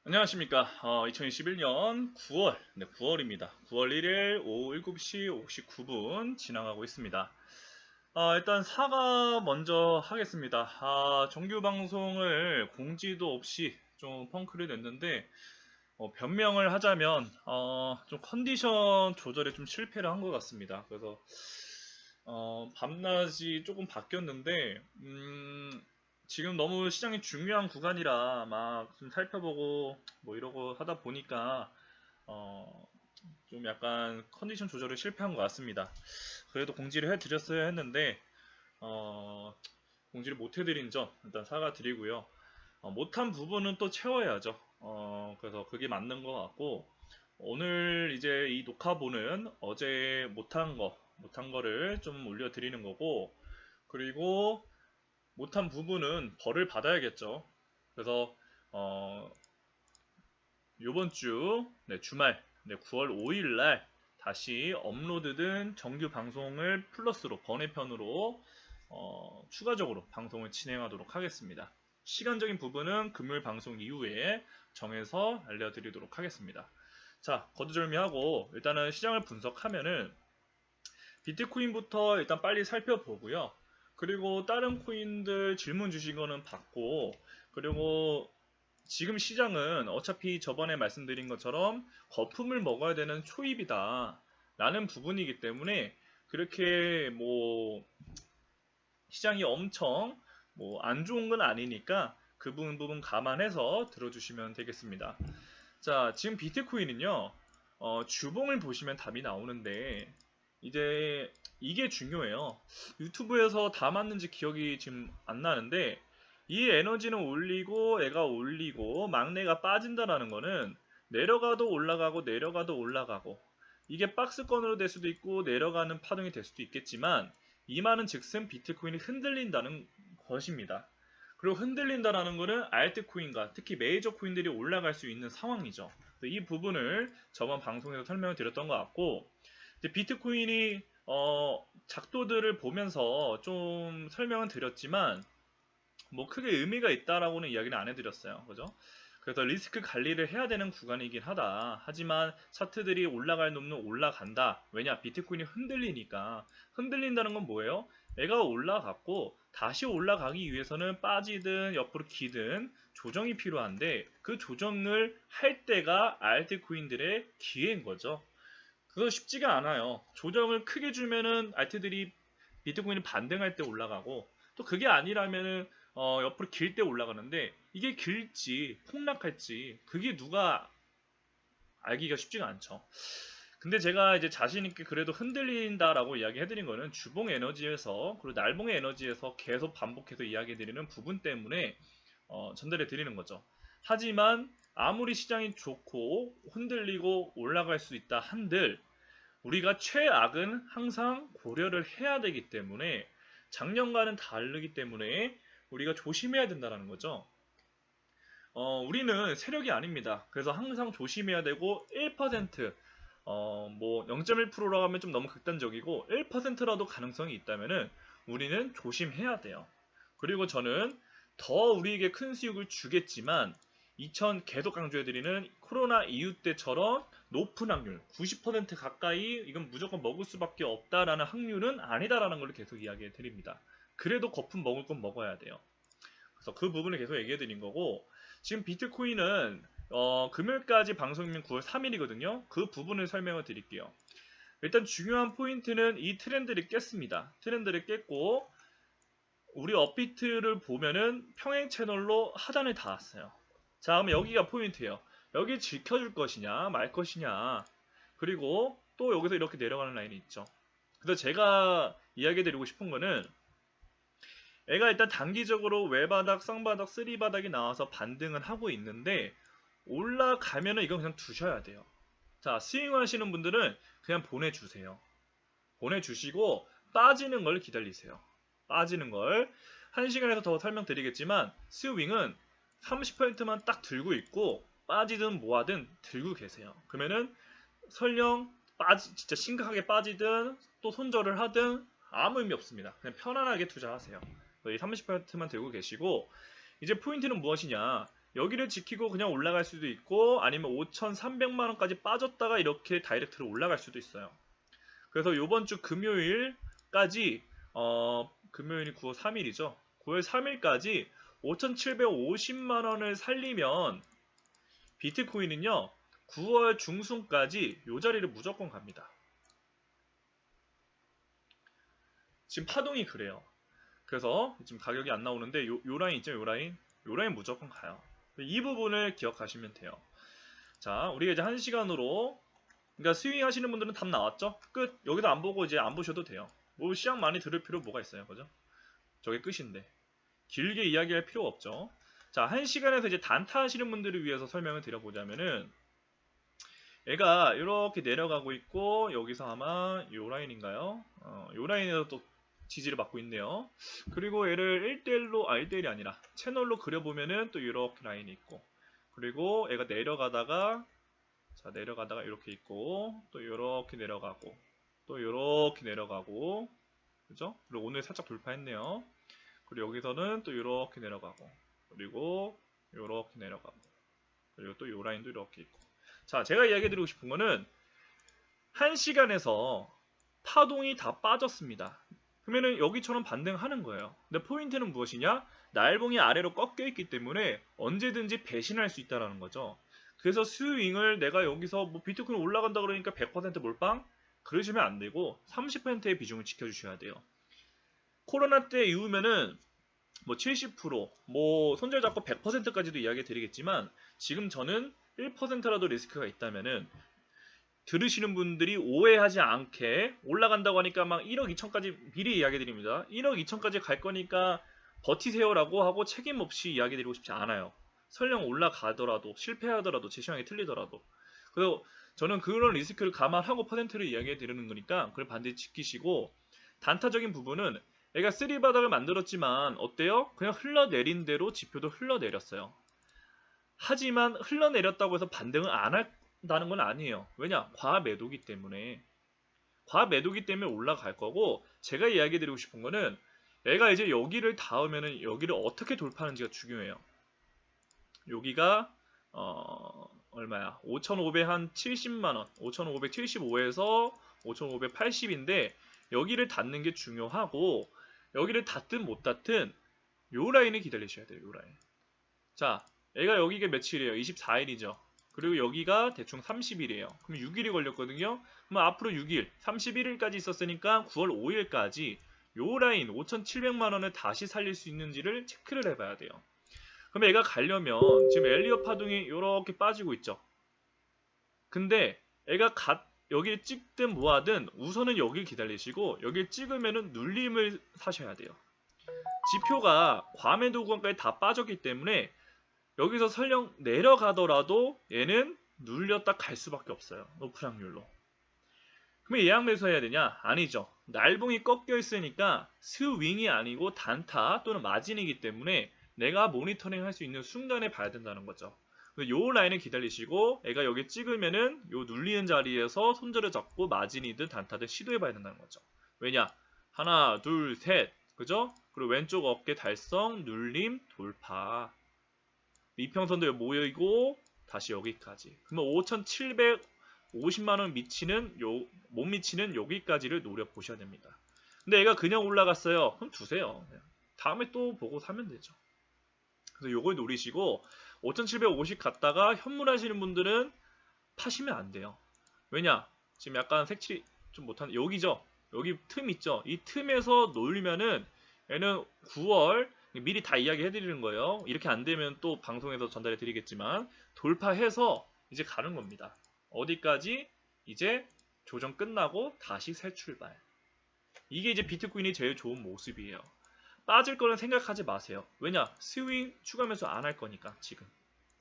안녕하십니까. 2021년 9월, 9월입니다. 9월 1일 오후 7시 59분 지나가고 있습니다. 일단 사과 먼저 하겠습니다. 정규 방송을 공지도 없이 좀 펑크를 냈는데, 변명을 하자면, 좀 컨디션 조절에 좀 실패를 한 것 같습니다. 그래서, 밤낮이 조금 바뀌었는데, 지금 너무 시장이 중요한 구간이라 막 좀 살펴보고 뭐 이러고 하다 보니까 어, 좀 약간 컨디션 조절에 실패한 것 같습니다. 그래도 공지를 해드렸어야 했는데 어, 공지를 못 해드린 점 일단 사과드리고요. 못한 부분은 또 채워야죠. 그래서 그게 맞는 것 같고 오늘 이제 이 녹화본은 어제 못한 거를 좀 올려드리는 거고 그리고 못한 부분은 벌을 받아야겠죠. 그래서 어, 요번 주 주말 9월 5일 날 다시 업로드된 정규 방송을 플러스로 번외편으로 추가적으로 방송을 진행하도록 하겠습니다. 시간적인 부분은 금요일 방송 이후에 정해서 알려드리도록 하겠습니다. 자, 거두절미하고 일단은 시장을 분석하면은 비트코인부터 일단 빨리 살펴보고요. 그리고 다른 코인들 질문 주신 거는 받고, 그리고 지금 시장은 어차피 저번에 말씀드린 것처럼 거품을 먹어야 되는 초입이다. 라는 부분이기 때문에 그렇게 뭐 시장이 엄청 뭐 안 좋은 건 아니니까 그 부분 감안해서 들어주시면 되겠습니다. 자, 지금 비트코인은요, 주봉을 보시면 답이 나오는데, 이제 이게 중요해요. 유튜브에서 다 맞는지 기억이 지금 안 나는데, 이 에너지는 올리고, 애가 올리고, 막내가 빠진다라는 거는 내려가도 올라가고, 내려가도 올라가고, 이게 박스권으로 될 수도 있고, 내려가는 파동이 될 수도 있겠지만, 이 말은 즉슨 비트코인이 흔들린다는 것입니다. 그리고 흔들린다라는 것은 알트코인과 특히 메이저 코인들이 올라갈 수 있는 상황이죠. 이 부분을 저번 방송에서 설명을 드렸던 것 같고 비트코인이 작도들을 보면서 좀 설명은 드렸지만 뭐 크게 의미가 있다라고는 이야기는 안 해드렸어요. 그죠? 그래서 리스크 관리를 해야 되는 구간이긴 하다. 하지만 차트들이 올라갈 놈은 올라간다. 왜냐? 비트코인이 흔들리니까. 흔들린다는 건 뭐예요? 애가 올라갔고 다시 올라가기 위해서는 빠지든 옆으로 기든 조정이 필요한데 그 조정을 할 때가 알트코인들의 기회인 거죠. 그거 쉽지가 않아요. 조정을 크게 주면은 알트들이 비트코인이 반등할 때 올라가고 또 그게 아니라면은 옆으로 길 때 올라가는데 이게 길지 폭락할지 그게 누가 알기가 쉽지가 않죠. 근데 제가 이제 자신 있게 그래도 흔들린다라고 이야기해드린 거는 주봉 에너지에서 그리고 날봉의 에너지에서 계속 반복해서 이야기해드리는 부분 때문에 전달해드리는 거죠. 하지만 아무리 시장이 좋고 흔들리고 올라갈 수 있다 한들 우리가 최악은 항상 고려를 해야 되기 때문에 작년과는 다르기 때문에 우리가 조심해야 된다는 거죠. 우리는 세력이 아닙니다. 그래서 항상 조심해야 되고 1%, 뭐 0.1%라고 하면 좀 너무 극단적이고 1%라도 가능성이 있다면은 우리는 조심해야 돼요. 그리고 저는 더 우리에게 큰 수익을 주겠지만 계속 강조해드리는 코로나 이후 때처럼 높은 확률, 90% 가까이 이건 무조건 먹을 수밖에 없다라는 확률은 아니다라는 걸 계속 이야기해드립니다. 그래도 거품 먹을 건 먹어야 돼요. 그래서 그 부분을 계속 얘기해드린 거고 지금 비트코인은 금요일까지 방송이면 9월 3일이거든요. 그 부분을 설명을 드릴게요. 일단 중요한 포인트는 이 트렌드를 깼습니다. 트렌드를 깼고 우리 업비트를 보면은 평행 채널로 하단을 닿았어요. 자, 그러면 여기가 포인트예요. 여기 지켜줄 것이냐 말 것이냐 그리고 또 여기서 이렇게 내려가는 라인이 있죠. 그래서 제가 이야기해드리고 싶은 거는 애가 일단 단기적으로 외바닥, 쌍바닥, 쓰리바닥이 나와서 반등을 하고 있는데 올라가면은 이건 그냥 두셔야 돼요. 자, 스윙 하시는 분들은 그냥 보내주세요. 보내주시고 빠지는 걸 기다리세요. 빠지는 걸. 1시간에서 더 설명드리겠지만 스윙은 30%만 딱 들고 있고 빠지든 뭐하든 들고 계세요. 그러면은 설령 진짜 심각하게 빠지든 또 손절을 하든 아무 의미 없습니다. 그냥 편안하게 투자하세요. 이 30%만 들고 계시고 이제 포인트는 무엇이냐? 여기를 지키고 그냥 올라갈 수도 있고 아니면 5,300만원까지 빠졌다가 이렇게 다이렉트로 올라갈 수도 있어요. 그래서 요번 주 금요일까지 금요일이 9월 3일이죠. 9월 3일까지 5,750만원을 살리면 비트코인은요 9월 중순까지 요 자리를 무조건 갑니다. 지금 파동이 그래요. 그래서 지금 가격이 안 나오는데 요 라인 있죠, 요 라인 무조건 가요. 이 부분을 기억하시면 돼요. 자, 우리가 이제 1시간으로 그러니까 스윙 하시는 분들은 답 나왔죠? 끝. 여기도 안 보고 이제 안 보셔도 돼요. 뭐 시장 많이 들을 필요 뭐가 있어요, 그죠? 저게 끝인데 길게 이야기할 필요 없죠. 자, 1시간에서 이제 단타 하시는 분들을 위해서 설명을 드려보자면은 얘가 이렇게 내려가고 있고 여기서 아마 요 라인인가요? 요 라인에서 또 지지를 받고 있네요. 그리고 얘를 1대1이 아니라 채널로 그려보면은 또 이렇게 라인이 있고 그리고 얘가 내려가다가 자 내려가다가 이렇게 있고 또 이렇게 내려가고 또 이렇게 내려가고 그죠? 그리고 오늘 살짝 돌파했네요. 그리고 여기서는 또 이렇게 내려가고 그리고 이렇게 내려가고 그리고 또 요 라인도 이렇게 있고 자 제가 이야기 드리고 싶은 거는 1시간에서 파동이 다 빠졌습니다. 그러면은 여기처럼 반등하는 거예요. 근데 포인트는 무엇이냐? 날봉이 아래로 꺾여 있기 때문에 언제든지 배신할 수 있다는 거죠. 그래서 스윙을 내가 여기서 뭐 비트코인 올라간다 그러니까 100% 몰빵? 그러시면 안 되고 30%의 비중을 지켜주셔야 돼요. 코로나 때 이후면은 뭐 70%, 뭐 손절 잡고 100%까지도 이야기 드리겠지만 지금 저는 1%라도 리스크가 있다면은 들으시는 분들이 오해하지 않게 올라간다고 하니까 막 1억 2천까지 미리 이야기 드립니다. 1억 2천까지 갈 거니까 버티세요라고 하고 책임 없이 이야기 드리고 싶지 않아요. 설령 올라가더라도 실패하더라도 제 시황이 틀리더라도 그래서 저는 그런 리스크를 감안하고 퍼센트를 이야기해 드리는 거니까 그걸 반드시 지키시고 단타적인 부분은 얘가 3바닥을 만들었지만 어때요? 그냥 흘러내린 대로 지표도 흘러내렸어요. 하지만 흘러내렸다고 해서 반등을 안 한다는 건 아니에요. 왜냐? 과매도기 때문에. 과매도기 때문에 올라갈 거고 제가 이야기 드리고 싶은 거는 얘가 이제 여기를 닿으면은 여기를 어떻게 돌파하는지가 중요해요. 여기가 얼마야? 5,570만원 5,575에서 5,580인데 여기를 닿는 게 중요하고 여기를 닿든 못 닿든 요 라인을 기다리셔야 돼요. 요 라인. 자, 얘가 여기가 며칠이에요? 24일이죠. 그리고 여기가 대충 30일이에요. 그럼 6일이 걸렸거든요. 그럼 앞으로 6일, 31일까지 있었으니까 9월 5일까지 요 라인 5,700만원을 다시 살릴 수 있는지를 체크를 해봐야 돼요. 그럼 얘가 가려면 지금 엘리엇 파동이 이렇게 빠지고 있죠. 근데 얘가 여기를 찍든 뭐하든 우선은 여길 기다리시고 여길 찍으면은 눌림을 사셔야 돼요. 지표가 과매도 구간까지 다 빠졌기 때문에 여기서 설령 내려가더라도 얘는 눌렸다 갈 수밖에 없어요. 높은 확률로. 그럼 예약 매수해야 되냐? 아니죠. 날봉이 꺾여 있으니까 스윙이 아니고 단타 또는 마진이기 때문에 내가 모니터링 할 수 있는 순간에 봐야 된다는 거죠. 요 라인을 기다리시고 애가 여기 찍으면은 요 눌리는 자리에서 손절을 잡고 마진이든 단타든 시도해 봐야 된다는 거죠. 왜냐? 하나, 둘, 셋. 그죠? 그리고 왼쪽 어깨 달성, 눌림, 돌파. 이평선도 모이고 다시 여기까지. 그러면 5,750만원 못 미치는 여기까지를 노려보셔야 됩니다. 근데 얘가 그냥 올라갔어요. 그럼 두세요. 다음에 또 보고 사면 되죠. 그래서 요걸 노리시고 5,750 갔다가 현물하시는 분들은 파시면 안 돼요. 왜냐? 지금 약간 색칠이 좀 못한 여기죠. 여기 틈 있죠. 이 틈에서 놀리면은 얘는 9월 미리 다 이야기 해드리는 거예요. 이렇게 안 되면 또 방송에서 전달해 드리겠지만 돌파해서 이제 가는 겁니다. 어디까지? 이제 조정 끝나고 다시 새 출발. 이게 이제 비트코인이 제일 좋은 모습이에요. 빠질 거는 생각하지 마세요. 왜냐? 스윙 추가 매수 안 할 거니까 지금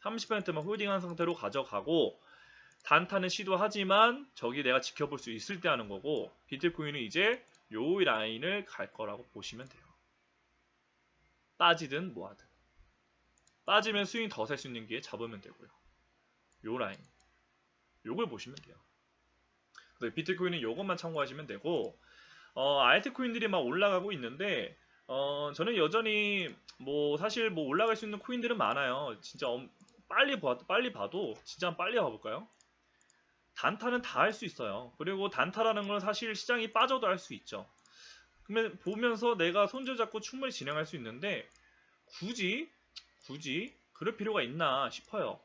30%만 홀딩한 상태로 가져가고 단타는 시도하지만 저기 내가 지켜볼 수 있을 때 하는 거고 비트코인은 이제 요 라인을 갈 거라고 보시면 돼요. 빠지든 뭐하든 빠지면 스윙 더 살 수 있는 기회 잡으면 되고요. 요 라인 요걸 보시면 돼요. 비트코인은 요것만 참고하시면 되고 알트코인들이 막 올라가고 있는데 저는 여전히 뭐 사실 뭐 올라갈 수 있는 코인들은 많아요. 진짜 빨리 봐도 진짜 빨리 봐볼까요? 단타는 다 할 수 있어요. 그리고 단타라는 건 사실 시장이 빠져도 할 수 있죠. 그러면 보면서 내가 손절 잡고 충분히 진행할 수 있는데 굳이 그럴 필요가 있나 싶어요.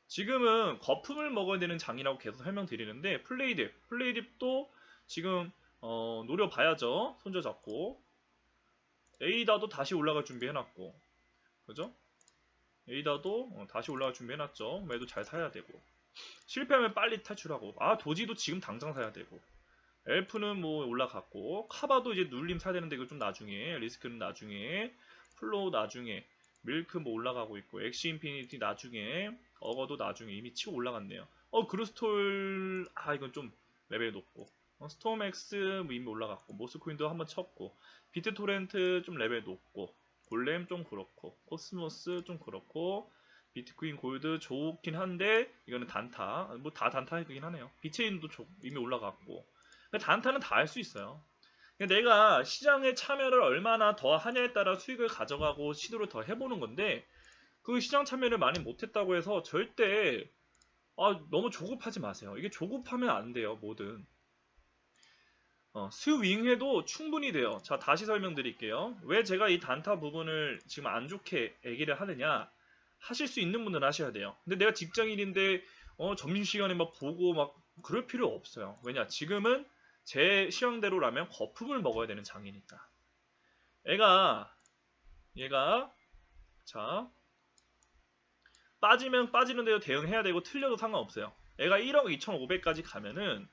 지금은 거품을 먹어야 되는 장이라고 계속 설명드리는데 플레이딥도 지금 노려봐야죠. 손절 잡고 에이다도 다시 올라갈 준비 해놨고 그죠? 에이다도 다시 올라갈 준비 해놨죠. 매도 잘 사야 되고 실패하면 빨리 탈출하고 도지도 지금 당장 사야 되고 엘프는 뭐 올라갔고 카바도 이제 눌림 사야 되는데 이거 좀 나중에 리스크는 나중에 플로우 나중에 밀크 뭐 올라가고 있고 엑시 인피니티 나중에 어거도 나중에 이미 치고 올라갔네요. 그루스톨 이건 좀 레벨 높고 스톰엑스 뭐 이미 올라갔고 모스코인도 한번 쳤고 비트토렌트 좀 레벨 높고 골렘 좀 그렇고 코스모스 좀 그렇고 비트코인 골드 좋긴 한데 이거는 단타 뭐 다 단타이긴 하네요. 비체인도 이미 올라갔고 단타는 다 할 수 있어요. 내가 시장에 참여를 얼마나 더 하냐에 따라 수익을 가져가고 시도를 더 해보는 건데 그 시장 참여를 많이 못했다고 해서 절대 너무 조급하지 마세요. 이게 조급하면 안 돼요. 뭐든 스윙해도 충분히 돼요. 자, 다시 설명드릴게요. 왜 제가 이 단타 부분을 지금 안 좋게 얘기를 하느냐. 하실 수 있는 분들은 하셔야 돼요. 근데 내가 직장인인데 점심시간에 막 보고 막 그럴 필요 없어요. 왜냐, 지금은 제 시황대로라면 거품을 먹어야 되는 장이니까. 얘가 자 빠지면 빠지는 대로 대응해야 되고 틀려도 상관없어요. 얘가 1억 2,500까지 가면은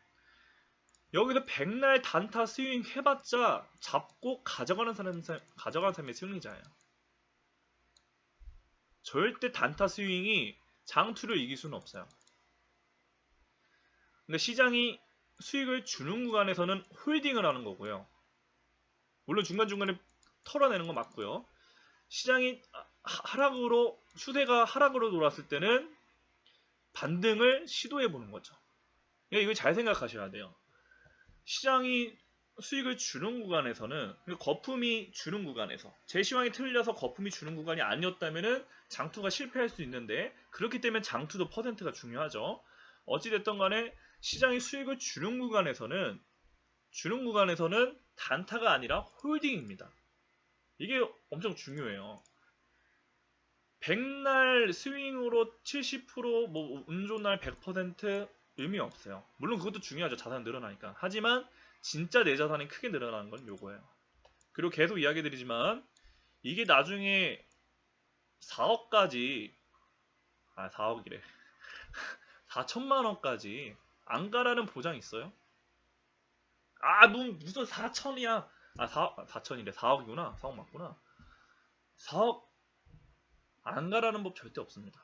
여기서 백날 단타 스윙 해봤자 잡고 가져가는 사람이 승리자예요. 절대 단타 스윙이 장투를 이길 수는 없어요. 근데 시장이 수익을 주는 구간에서는 홀딩을 하는 거고요. 물론 중간중간에 털어내는 건 맞고요. 시장이 추세가 하락으로 돌았을 때는 반등을 시도해 보는 거죠. 이거 잘 생각하셔야 돼요. 시장이 수익을 주는 구간에서는 거품이 주는 구간에서 제 시황이 틀려서 거품이 주는 구간이 아니었다면은 장투가 실패할 수 있는데 그렇기 때문에 장투도 퍼센트가 중요하죠. 어찌됐든 간에 시장이 수익을 주는 구간에서는 단타가 아니라 홀딩입니다. 이게 엄청 중요해요. 백날 스윙으로 70%뭐 운 좋은 날 100% 의미 없어요. 물론 그것도 중요하죠. 자산 늘어나니까. 하지만 진짜 내 자산이 크게 늘어나는 건 요거예요. 그리고 계속 이야기 드리지만 이게 나중에 4억까지 4억이래 4천만원까지 안 가라는 보장 있어요? 무슨 4천이야 4천이래 4억이구나 4억 맞구나 4억 안 가라는 법 절대 없습니다.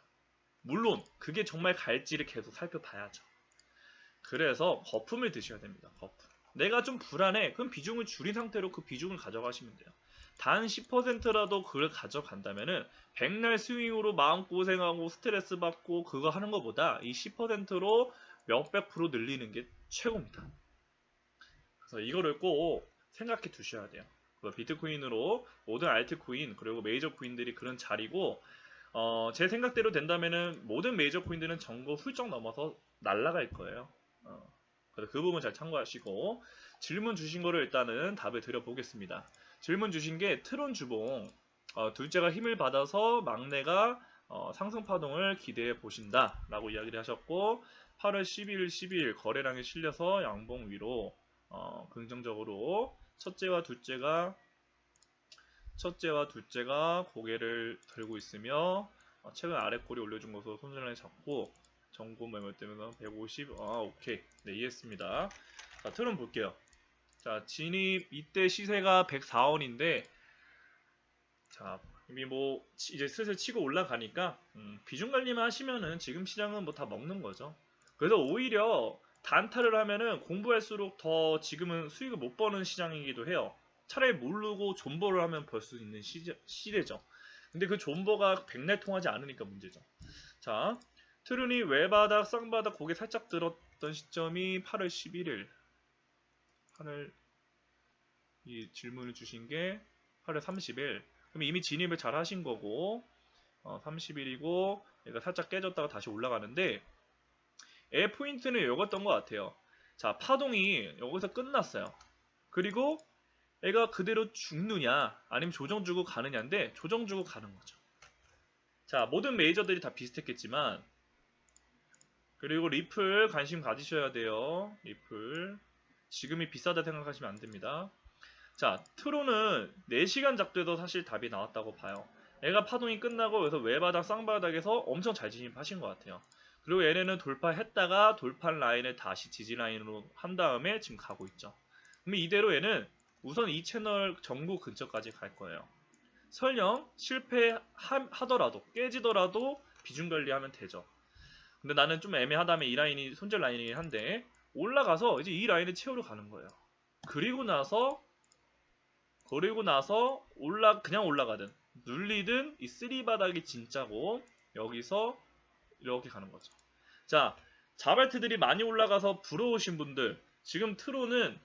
물론 그게 정말 갈지를 계속 살펴봐야죠. 그래서 거품을 드셔야 됩니다. 거품. 내가 좀 불안해. 그럼 비중을 줄인 상태로 그 비중을 가져가시면 돼요. 단 10%라도 그걸 가져간다면은 백날 스윙으로 마음고생하고 스트레스 받고 그거 하는 것보다 이 10%로 몇백 프로 늘리는 게 최고입니다. 그래서 이거를 꼭 생각해 두셔야 돼요. 비트코인으로 모든 알트코인 그리고 메이저 코인들이 그런 자리고 제 생각대로 된다면은 모든 메이저 코인들은 전고 훌쩍 넘어서 날아갈 거예요. 그래서 그 부분 잘 참고하시고 질문 주신 거를 일단은 답을 드려보겠습니다. 질문 주신 게 트론 주봉 둘째가 힘을 받아서 막내가 상승 파동을 기대해 보신다 라고 이야기를 하셨고 8월 12일 12일 거래량이 실려서 양봉 위로 긍정적으로 첫째와 둘째가 고개를 들고 있으며 최근 아래 꼬리 올려준 것으로 손절을 잡고 정고 매물 때문에 150 오케이 네 이해했습니다. 자 트론 볼게요. 자 진입 이때 시세가 104원인데 자 이미 뭐 이제 슬슬 치고 올라가니까 비중 관리만 하시면은 지금 시장은 뭐 다 먹는 거죠. 그래서 오히려 단타를 하면은 공부할수록 더 지금은 수익을 못 버는 시장이기도 해요. 차라리 모르고 존버를 하면 벌 수 있는 시대죠. 근데 그 존버가 백날 통하지 않으니까 문제죠. 자, 트룬이 외바닥, 쌍바닥 고개 살짝 들었던 시점이 8월 11일. 이 질문을 주신 게 8월 30일. 그럼 이미 진입을 잘 하신 거고 30일이고 얘가 살짝 깨졌다가 다시 올라가는데 얘 포인트는 이거였던 것 같아요. 자, 파동이 여기서 끝났어요. 그리고 얘가 그대로 죽느냐 아니면 조정 주고 가느냐인데 조정 주고 가는 거죠. 자, 모든 메이저들이 다 비슷했겠지만 그리고 리플 관심 가지셔야 돼요. 리플 지금이 비싸다 생각하시면 안 됩니다. 자, 트론은 4시간 작도에도 사실 답이 나왔다고 봐요. 얘가 파동이 끝나고 여기서 외바닥 쌍바닥에서 엄청 잘 진입하신 것 같아요. 그리고 얘네는 돌파했다가 돌파 라인을 다시 지지 라인으로 한 다음에 지금 가고 있죠. 그럼 이대로 얘는 우선 이 채널 전구 근처까지 갈 거예요. 설령 실패하더라도 깨지더라도 비중 관리하면 되죠. 근데 나는 좀 애매하다면 이 라인이 손절 라인이긴 한데 올라가서 이제 이 라인을 채우러 가는 거예요. 그리고 나서 그냥 올라가든 눌리든 이 3바닥이 진짜고 여기서 이렇게 가는 거죠. 자, 자발트들이 많이 올라가서 부러우신 분들 지금 트론은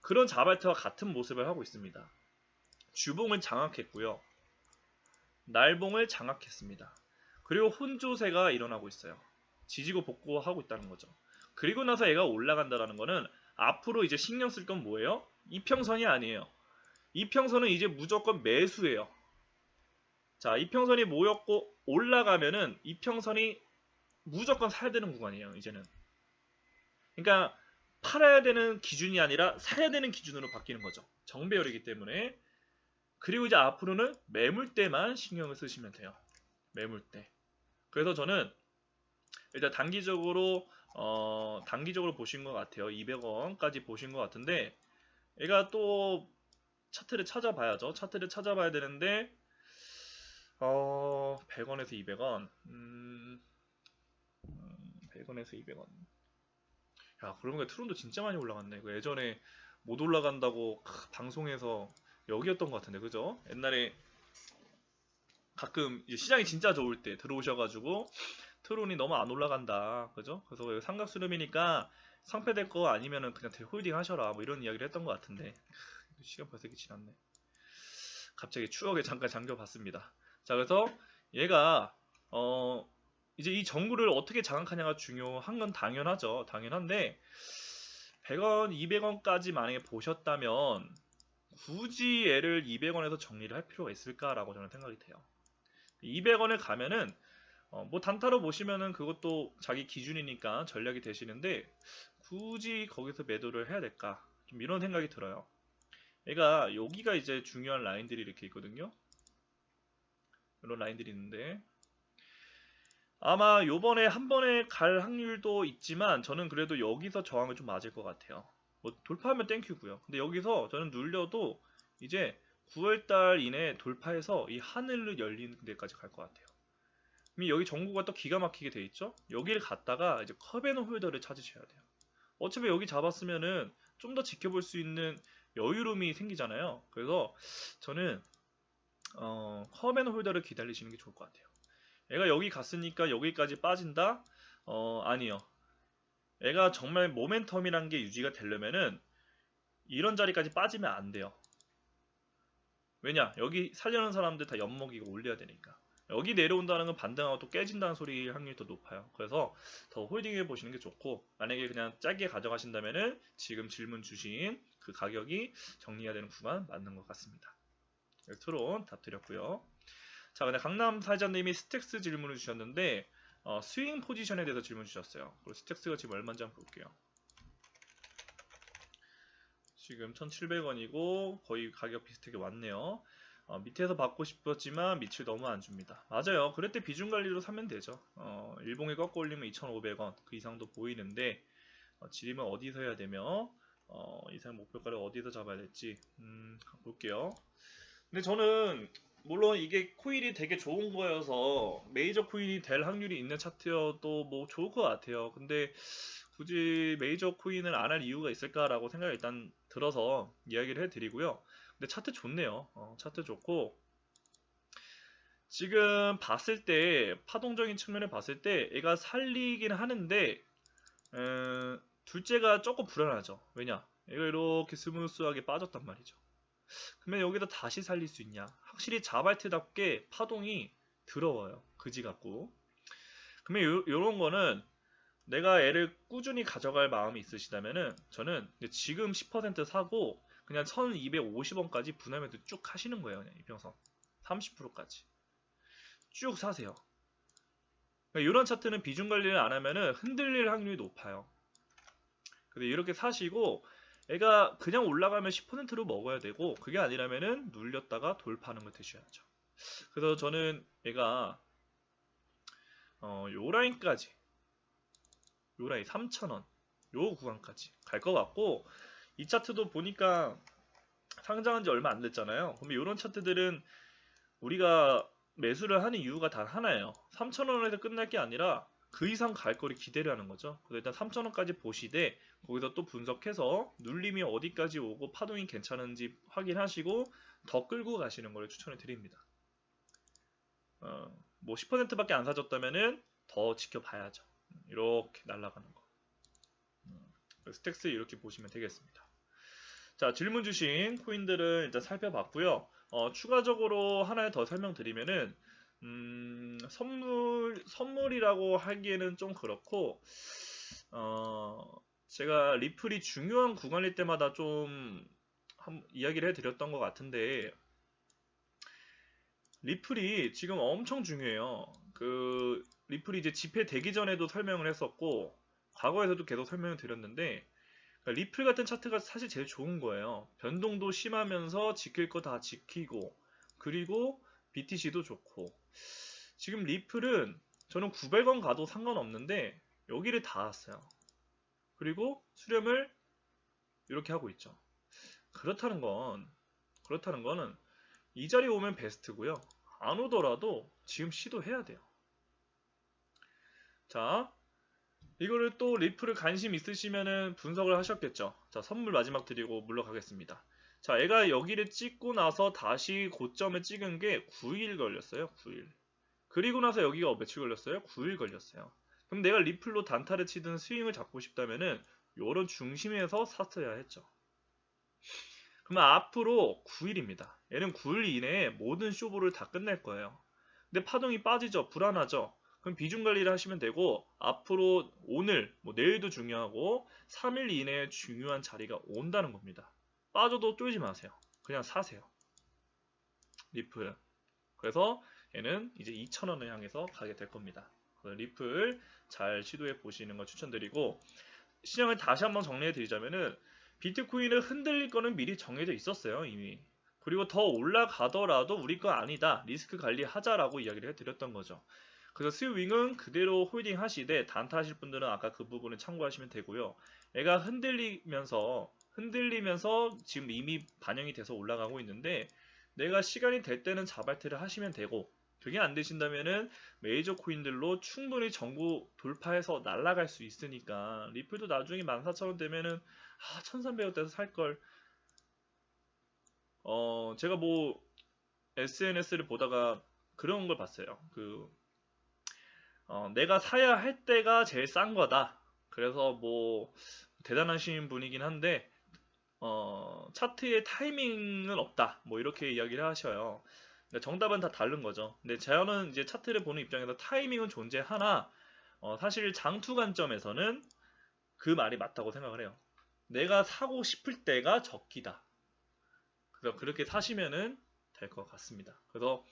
그런 자발트와 같은 모습을 하고 있습니다. 주봉을 장악했고요. 날봉을 장악했습니다. 그리고 혼조세가 일어나고 있어요. 지지고 복구하고 있다는 거죠. 그리고 나서 얘가 올라간다라는 거는 앞으로 이제 신경 쓸 건 뭐예요? 이평선이 아니에요. 이평선은 이제 무조건 매수예요. 자, 이평선이 모였고 올라가면은 이평선이 무조건 사야 되는 구간이에요. 이제는. 그러니까 팔아야 되는 기준이 아니라 사야 되는 기준으로 바뀌는 거죠. 정배열이기 때문에. 그리고 이제 앞으로는 매물대만 신경을 쓰시면 돼요. 매물대. 그래서 저는 일단 단기적으로 보신 것 같아요. 200원까지 보신 것 같은데 얘가 또 차트를 찾아봐야죠. 차트를 찾아봐야 되는데 100원에서 200원 100원에서 200원 야, 그러니까 트론도 진짜 많이 올라갔네. 그 예전에 못 올라간다고 방송에서 여기였던 것 같은데 그죠? 옛날에 가끔 이제 시장이 진짜 좋을 때 들어오셔가지고 트론이 너무 안 올라간다 그죠? 그래서 상각수렴이니까 상패될 거 아니면은 그냥 홀딩 하셔라 뭐 이런 이야기를 했던 것 같은데 시간 벌써 이렇게 지났네. 갑자기 추억에 잠깐 잠겨봤습니다. 자, 그래서 얘가 이제 이 정구를 어떻게 장악하냐가 중요한 건 당연하죠. 당연한데 100원, 200원까지 만약에 보셨다면 굳이 얘를 200원에서 정리를 할 필요가 있을까라고 저는 생각이 돼요. 200원을 가면은 뭐 단타로 보시면은 그것도 자기 기준이니까 전략이 되시는데 굳이 거기서 매도를 해야 될까? 좀 이런 생각이 들어요. 얘가 여기가 이제 중요한 라인들이 이렇게 있거든요. 이런 라인들이 있는데 아마 요번에 한 번에 갈 확률도 있지만 저는 그래도 여기서 저항을 좀 맞을 것 같아요. 뭐 돌파하면 땡큐고요. 근데 여기서 저는 눌려도 이제 9월달 이내에 돌파해서 이 하늘로 열리는 데까지 갈 것 같아요. 그럼 여기 전구가 또 기가 막히게 돼 있죠? 여기를 갔다가 이제 컵앤 홀더를 찾으셔야 돼요. 어차피 여기 잡았으면은 좀 더 지켜볼 수 있는 여유로움이 생기잖아요. 그래서 저는 컵앤 홀더를 기다리시는 게 좋을 것 같아요. 얘가 여기 갔으니까 여기까지 빠진다? 아니요. 얘가 정말 모멘텀이란 게 유지가 되려면은 이런 자리까지 빠지면 안 돼요. 왜냐? 여기 살려는 사람들 다 엿먹이고 올려야 되니까. 여기 내려온다는 건 반등하고 또 깨진다는 소리 확률이 더 높아요. 그래서 더 홀딩해 보시는 게 좋고 만약에 그냥 짧게 가져가신다면은 지금 질문 주신 그 가격이 정리해야 되는 구간 맞는 것 같습니다. 트론 답 드렸고요. 자, 근데 강남 사장님이 스택스 질문을 주셨는데 스윙 포지션에 대해서 질문 주셨어요. 그리고 스택스가 지금 얼마인지 한번 볼게요. 지금 1,700원이고 거의 가격 비슷하게 왔네요. 밑에서 받고 싶었지만 밑을 너무 안 줍니다. 맞아요. 그럴 때 비중 관리로 사면 되죠. 일봉에 꺾어 올리면 2,500원 그 이상도 보이는데 지림은 어디서 해야 되며 이상 목표가를 어디서 잡아야 될지 볼게요. 근데 저는 물론 이게 코일이 되게 좋은 거여서 메이저 코인이 될 확률이 있는 차트여도 뭐 좋을 것 같아요. 근데 굳이 메이저 코인을 안 할 이유가 있을까라고 생각이 일단 들어서 이야기를 해드리고요. 근데 차트 좋네요. 차트 좋고 지금 봤을 때 파동적인 측면을 봤을 때 얘가 살리긴 하는데 둘째가 조금 불안하죠. 왜냐? 얘가 이렇게 스무스하게 빠졌단 말이죠. 그러면 여기다 다시 살릴 수 있냐? 확실히 자발트답게 파동이 더러워요. 그지 같고. 그러면 요런 거는 내가 애를 꾸준히 가져갈 마음이 있으시다면은 저는 지금 10% 사고 그냥 1250원까지 분할매도 쭉 하시는 거예요. 그냥 이평선 30%까지 쭉 사세요. 그러니까 이런 차트는 비중 관리를 안 하면은 흔들릴 확률이 높아요. 근데 이렇게 사시고 애가 그냥 올라가면 10%로 먹어야 되고 그게 아니라면은 눌렸다가 돌파하는 걸 드셔야죠. 그래서 저는 얘가 요 라인까지 요 라인 3,000원 요 구간까지 갈 것 같고 이 차트도 보니까 상장한 지 얼마 안 됐잖아요. 그러면 이런 차트들은 우리가 매수를 하는 이유가 단 하나예요. 3,000원에서 끝날 게 아니라 그 이상 갈 거를 기대를 하는 거죠. 그래서 일단 3,000원까지 보시되 거기서 또 분석해서 눌림이 어디까지 오고 파동이 괜찮은지 확인하시고 더 끌고 가시는 걸 추천해 드립니다. 뭐 10%밖에 안 사줬다면은 더 지켜봐야죠. 이렇게 날아가는 거. 스택스 이렇게 보시면 되겠습니다. 자, 질문 주신 코인들은 일단 살펴봤고요. 추가적으로 하나 더 설명드리면은 선물이라고 하기에는 좀 그렇고 제가 리플이 중요한 구간일 때마다 좀 이야기를 해드렸던 것 같은데 리플이 지금 엄청 중요해요. 그 리플이 이제 집회되기 전에도 설명을 했었고 과거에서도 계속 설명을 드렸는데 그러니까 리플 같은 차트가 사실 제일 좋은 거예요. 변동도 심하면서 지킬 거 다 지키고 그리고 BTC도 좋고 지금 리플은 저는 900원 가도 상관없는데 여기를 닿았어요. 그리고 수렴을 이렇게 하고 있죠. 그렇다는 거는 이 자리에 오면 베스트고요. 안 오더라도 지금 시도해야 돼요. 자, 이거를 또 리플을 관심 있으시면은 분석을 하셨겠죠. 자, 선물 마지막 드리고 물러가겠습니다. 자, 얘가 여기를 찍고 나서 다시 고점을 찍은 게 9일 걸렸어요. 9일. 그리고 나서 여기가 며칠 걸렸어요? 9일 걸렸어요. 그럼 내가 리플로 단타를 치든 스윙을 잡고 싶다면은 요런 중심에서 샀어야 했죠. 그러면 앞으로 9일입니다. 얘는 9일 이내에 모든 쇼부를 다 끝낼 거예요. 근데 파동이 빠지죠. 불안하죠. 그럼 비중 관리를 하시면 되고 앞으로 오늘, 뭐 내일도 중요하고 3일 이내에 중요한 자리가 온다는 겁니다. 빠져도 쫄지 마세요. 그냥 사세요. 리플. 그래서 얘는 이제 2,000원을 향해서 가게 될 겁니다. 리플 잘 시도해 보시는 거 추천드리고 시장을 다시 한번 정리해 드리자면은 비트코인을 흔들릴 거는 미리 정해져 있었어요, 이미. 그리고 더 올라가더라도 우리 거 아니다. 리스크 관리하자라고 이야기를 해드렸던 거죠. 그래서 스윙은 그대로 홀딩 하시되 단타 하실 분들은 아까 그 부분을 참고하시면 되고요. 얘가 흔들리면서 지금 이미 반영이 돼서 올라가고 있는데 내가 시간이 될 때는 자발트를 하시면 되고 그게 안 되신다면은 메이저 코인들로 충분히 전고 돌파해서 날아갈 수 있으니까 리플도 나중에 14,000원 되면은 1,300원 대서 살걸. 제가 뭐 SNS를 보다가 그런 걸 봤어요. 내가 사야 할 때가 제일 싼 거다. 그래서 뭐 대단하신 분이긴 한데 차트의 타이밍은 없다. 뭐 이렇게 이야기를 하셔요. 그러니까 정답은 다 다른 거죠. 근데 저는 이제 차트를 보는 입장에서 타이밍은 존재하나 사실 장투 관점에서는 그 말이 맞다고 생각을 해요. 내가 사고 싶을 때가 적기다. 그래서 그렇게 사시면은 될 것 같습니다. 그래서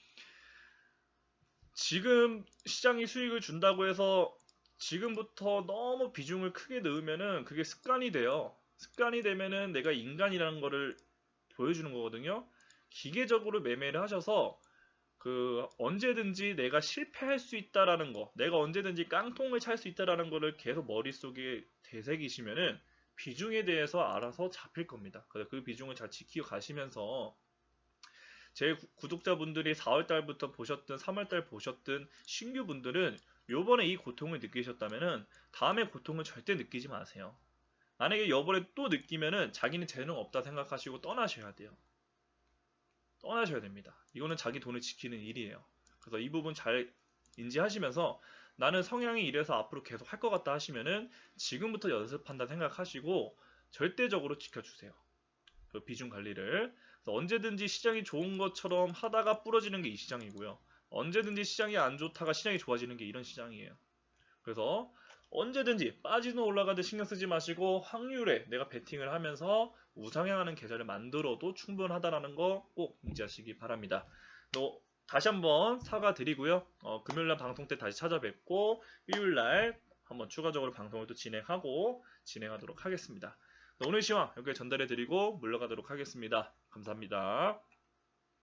지금 시장이 수익을 준다고 해서 지금부터 너무 비중을 크게 넣으면은 그게 습관이 돼요. 습관이 되면은 내가 인간이라는 거를 보여주는 거거든요. 기계적으로 매매를 하셔서 언제든지 내가 실패할 수 있다라는 거, 내가 언제든지 깡통을 찰 수 있다라는 거를 계속 머릿속에 되새기시면은 비중에 대해서 알아서 잡힐 겁니다. 그래서 그 비중을 잘 지키고 가시면서 제 구독자분들이 4월달부터 보셨든 3월달 보셨든 신규 분들은 요번에 이 고통을 느끼셨다면은 다음에 고통을 절대 느끼지 마세요. 만약에 요번에 또 느끼면은 자기는 재능 없다 생각하시고 떠나셔야 돼요. 떠나셔야 됩니다. 이거는 자기 돈을 지키는 일이에요. 그래서 이 부분 잘 인지하시면서 나는 성향이 이래서 앞으로 계속 할 것 같다 하시면은 지금부터 연습한다 생각하시고 절대적으로 지켜주세요. 그 비중 관리를. 그래서 언제든지 시장이 좋은 것처럼 하다가 부러지는 게 이 시장이고요. 언제든지 시장이 안 좋다가 시장이 좋아지는 게 이런 시장이에요. 그래서 언제든지 빠지든 올라가든 신경 쓰지 마시고 확률에 내가 베팅을 하면서 우상향하는 계좌를 만들어도 충분하다라는 거 꼭 인지하시기 바랍니다. 다시 한번 사과드리고요. 금요일날 방송 때 다시 찾아뵙고 일요일날 한번 추가적으로 방송을 또 진행하도록 하겠습니다. 오늘 시황 여기에 전달해드리고 물러가도록 하겠습니다. 감사합니다.